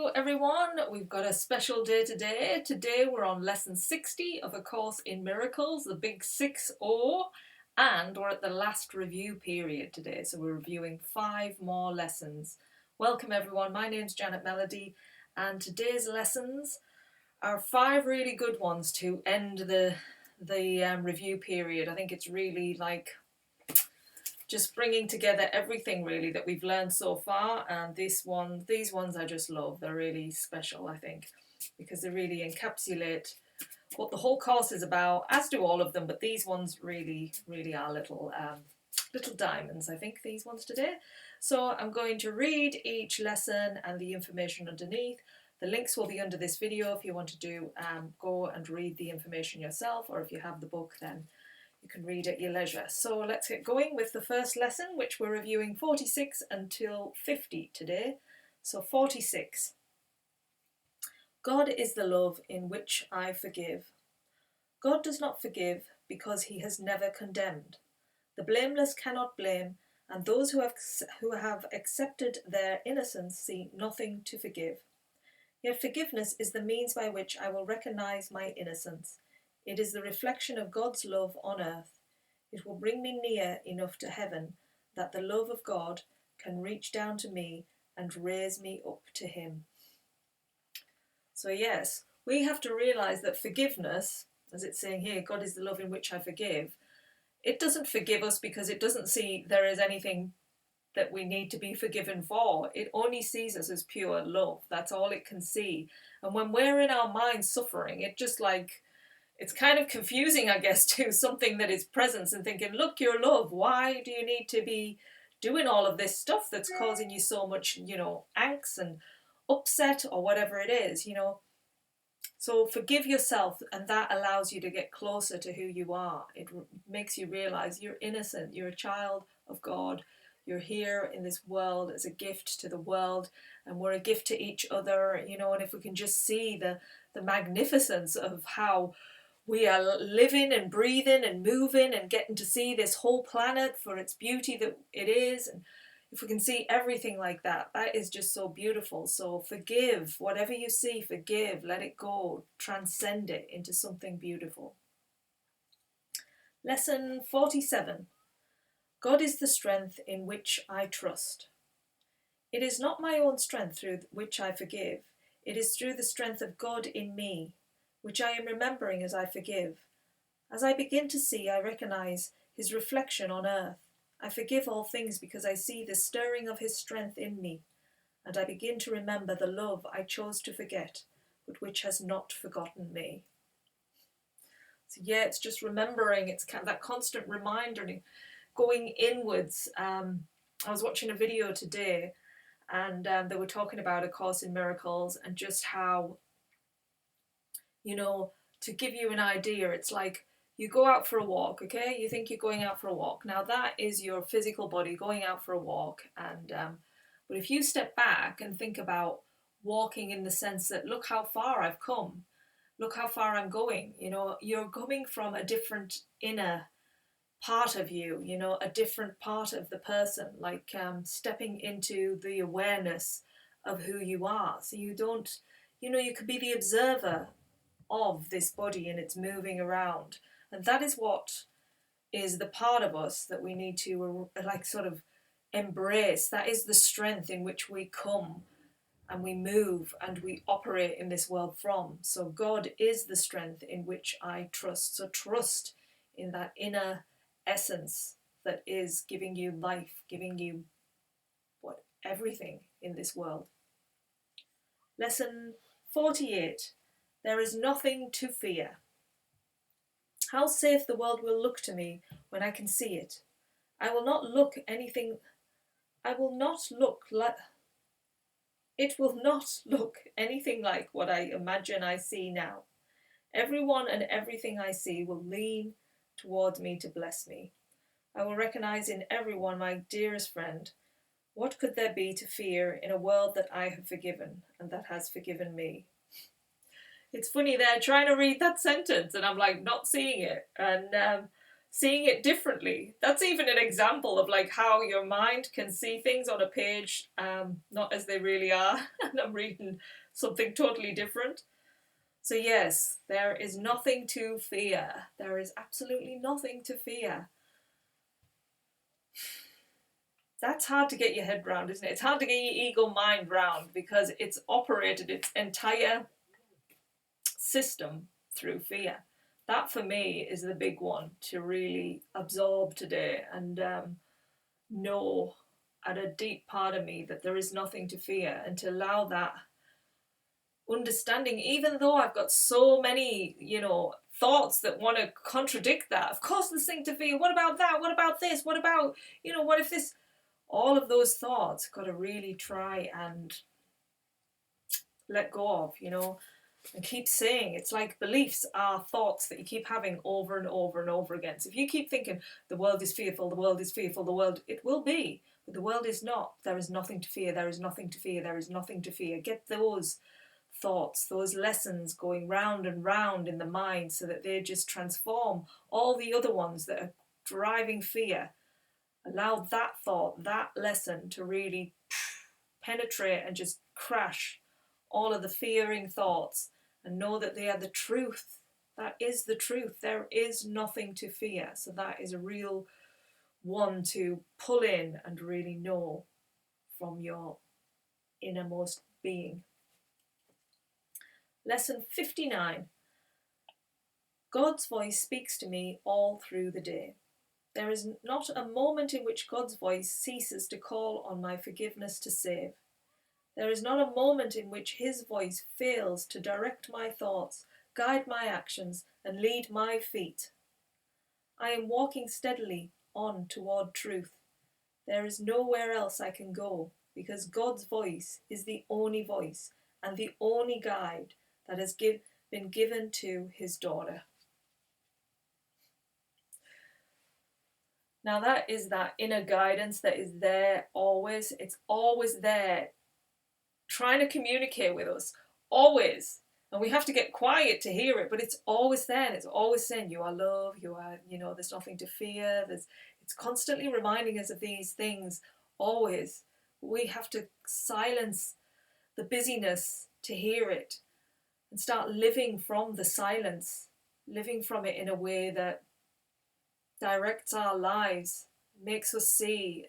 Hello everyone, we've got a special day today. Today we're on lesson 60 of A Course in Miracles, the big 6-0, and we're at the last review period today, so we're reviewing 5 more lessons. Welcome everyone, my name's Janet Melody, and today's lessons are 5 really good ones to end the review period. I think it's really like just bringing together everything really that we've learned so far, and these ones I just love. They're really special, I think, because they really encapsulate what the whole course is about, as do all of them, but these ones really are little diamonds, I think, these ones today. So I'm going to read each lesson and the information underneath. The links will be under this video if you want to go and read the information yourself, or if you have the book, then you can read at your leisure. So let's get going with the first lesson, which we're reviewing 46 until 50 today. So 46. God is the love in which I forgive. God does not forgive because he has never condemned. The blameless cannot blame, and those who have accepted their innocence see nothing to forgive. Yet forgiveness is the means by which I will recognize my innocence. It is the reflection of God's love on earth. It will bring me near enough to heaven that the love of God can reach down to me and raise me up to him. So yes, we have to realize that forgiveness, as it's saying here, God is the love in which I forgive, it doesn't forgive us because it doesn't see there is anything that we need to be forgiven for. It only sees us as pure love. That's all it can see. And when we're in our mind suffering, it's kind of confusing, I guess, to something that is presence and thinking, look, you're love. Why do you need to be doing all of this stuff that's causing you so much, angst and upset or whatever it is, So forgive yourself, and that allows you to get closer to who you are. It makes you realize you're innocent. You're a child of God. You're here in this world as a gift to the world, and we're a gift to each other, and if we can just see the magnificence of how we are living and breathing and moving and getting to see this whole planet for its beauty that it is. And if we can see everything like that, that is just so beautiful. So forgive. Whatever you see, forgive. Let it go. Transcend it into something beautiful. Lesson 47. God is the strength in which I trust. It is not my own strength through which I forgive. It is through the strength of God in me, which I am remembering as I forgive. As I begin to see, I recognize his reflection on earth. I forgive all things because I see the stirring of his strength in me, and I begin to remember the love I chose to forget, but which has not forgotten me. So yeah, it's just remembering, it's kind of that constant reminder, going inwards. I was watching a video today, and they were talking about A Course in Miracles, and just how, to give you an idea, it's like you go out for a walk, okay? You think you're going out for a walk. Now that is your physical body going out for a walk. And but if you step back and think about walking in the sense that, look how far I've come. Look how far I'm going. You're coming from a different inner part of you, a different part of the person, like stepping into the awareness of who you are. So you don't, you could be the observer of this body and it's moving around, and that is what is the part of us that we need to sort of embrace. That is the strength in which we come and we move and we operate in this world from. So God is the strength in which I trust. So trust in that inner essence that is giving you life, giving you everything in this world. Lesson 48. There is nothing to fear. How safe the world will look to me when I can see it. It will not look anything like what I imagine I see now. Everyone and everything I see will lean towards me to bless me. I will recognize in everyone my dearest friend. What could there be to fear in a world that I have forgiven and that has forgiven me? It's funny, they're trying to read that sentence and I'm like not seeing it. And seeing it differently. That's even an example of like how your mind can see things on a page not as they really are. And I'm reading something totally different. So yes, there is nothing to fear. There is absolutely nothing to fear. That's hard to get your head round, isn't it? It's hard to get your ego mind round because it's operated its entire system through fear. That for me is the big one to really absorb today and know at a deep part of me that there is nothing to fear, and to allow that understanding, even though I've got so many, thoughts that want to contradict that. Of course, there's thing to fear. What about that? What about this? What about, what if this? All of those thoughts got to really try and let go of, and keep saying. It's like beliefs are thoughts that you keep having over and over and over again. So if you keep thinking the world is fearful, the world is fearful, the world, it will be, but the world is not. There is nothing to fear. There is nothing to fear. There is nothing to fear. Get those thoughts, those lessons going round and round in the mind so that they just transform all the other ones that are driving fear. Allow that thought, that lesson to really penetrate and just crash all of the fearing thoughts, and know that they are the truth. That is the truth. There is nothing to fear. So that is a real one to pull in and really know from your innermost being. Lesson 59. God's voice speaks to me all through the day. There is not a moment in which God's voice ceases to call on my forgiveness to save. There is not a moment in which his voice fails to direct my thoughts, guide my actions, and lead my feet. I am walking steadily on toward truth. There is nowhere else I can go, because God's voice is the only voice and the only guide that has been given to his daughter. Now that is that inner guidance that is there always. It's always there, trying to communicate with us, always. And we have to get quiet to hear it, but it's always there, and it's always saying, you are love, you are, there's nothing to fear. It's constantly reminding us of these things, always. We have to silence the busyness to hear it and start living from the silence, living from it in a way that directs our lives, makes us see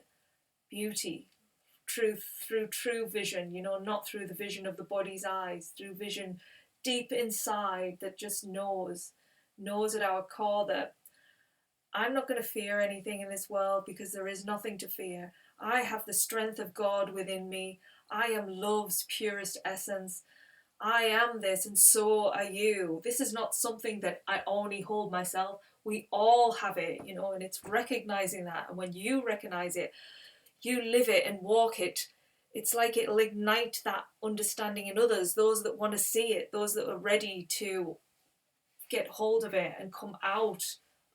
beauty, truth through true vision, not through the vision of the body's eyes, through vision deep inside that just knows at our core that I'm not going to fear anything in this world because there is nothing to fear. I have the strength of God within me. I am love's purest essence. I am this, and so are you. This is not something that I only hold myself. We all have it, and it's recognizing that. And when you recognize it, you live it and walk it. It's like it'll ignite that understanding in others, those that want to see it, those that are ready to get hold of it and come out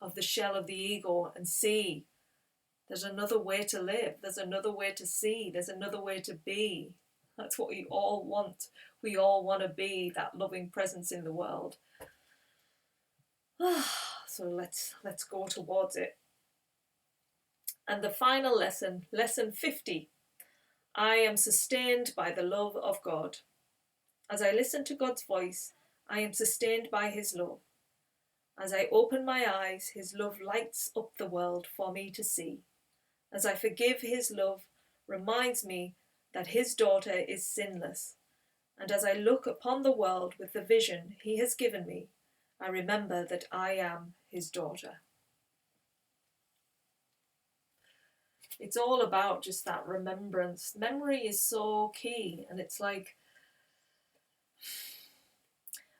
of the shell of the ego and see there's another way to live, there's another way to see, there's another way to be. That's what we all want. We all want to be that loving presence in the world. So let's go towards it. And the final lesson, lesson 50. I am sustained by the love of God. As I listen to God's voice, I am sustained by his love. As I open my eyes, his love lights up the world for me to see. As I forgive, his love reminds me that his daughter is sinless. And as I look upon the world with the vision he has given me, I remember that I am his daughter. It's all about just that remembrance. Memory is so key, and it's like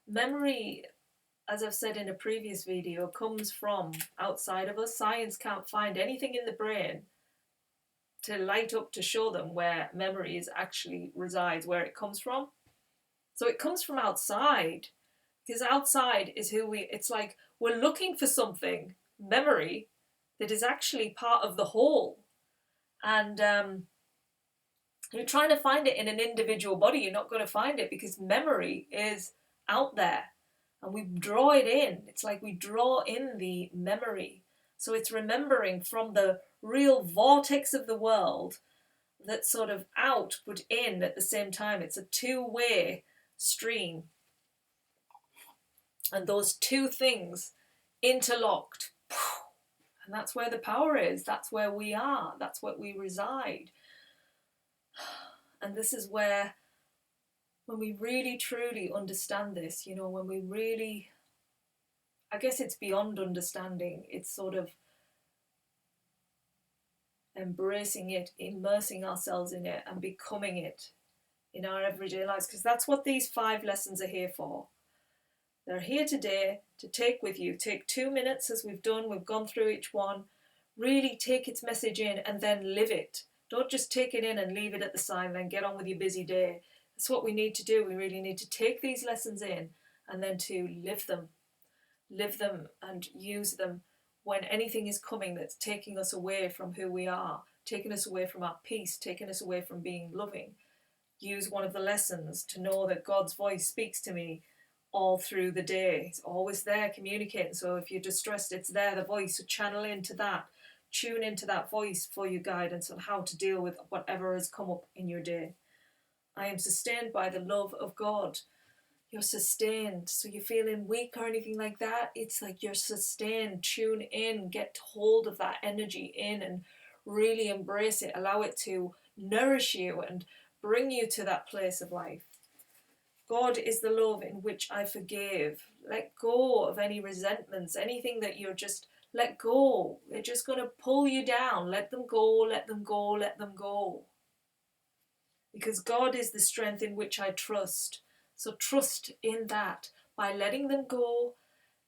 memory, as I've said in a previous video, comes from outside of us. Science can't find anything in the brain to light up to show them where memory is actually resides, where it comes from. So it comes from outside, because outside is it's like we're looking for something, memory, that is actually part of the whole. And you're trying to find it in an individual body, you're not going to find it, because memory is out there and we draw it in. It's like we draw in the memory So it's remembering from the real vortex of the world that's sort of out but in at the same time. It's a two-way stream. And those two things interlocked. And that's where the power is. That's where we are. That's where we reside. And this is where, when we really truly understand this, you know, when we really, I guess it's beyond understanding. It's sort of embracing it, immersing ourselves in it, and becoming it in our everyday lives. Because that's what these 5 lessons are here for. They're here today to take with you. Take 2 minutes, as we've done. We've gone through each one. Really take its message in and then live it. Don't just take it in and leave it at the side and then get on with your busy day. That's what we need to do. We really need to take these lessons in and then to live them. Live them and use them when anything is coming that's taking us away from who we are, taking us away from our peace, taking us away from being loving. Use one of the lessons to know that God's voice speaks to me all through the day. It's always there communicating. So if you're distressed, it's there, the voice. So channel into that. Tune into that voice for your guidance on how to deal with whatever has come up in your day. I am sustained by the love of God. You're sustained. So you're feeling weak or anything like that, it's like you're sustained. Tune in, get hold of that energy in and really embrace it. Allow it to nourish you and bring you to that place of life. God is the love in which I forgive. Let go of any resentments, anything that you're just, let go. They're just going to pull you down. Let them go, let them go, let them go. Because God is the strength in which I trust. So trust in that. By letting them go,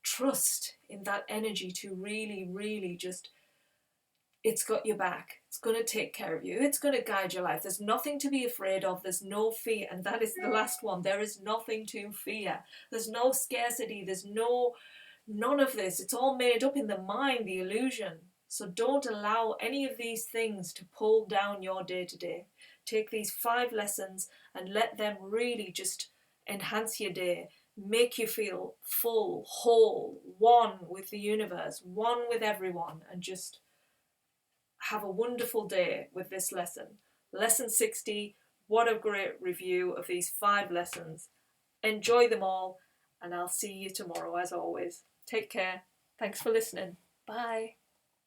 trust in that energy to really, really just, it's got your back. It's going to take care of you. It's going to guide your life. There's nothing to be afraid of. There's no fear. And that is the last one. There is nothing to fear. There's no scarcity. There's none of this. It's all made up in the mind, the illusion. So don't allow any of these things to pull down your day to day. Take these 5 lessons and let them really just enhance your day. Make you feel full, whole, one with the universe, one with everyone, and just have a wonderful day with this lesson. Lesson 60, what a great review of these 5 lessons. Enjoy them all, and I'll see you tomorrow as always. Take care. Thanks for listening. Bye.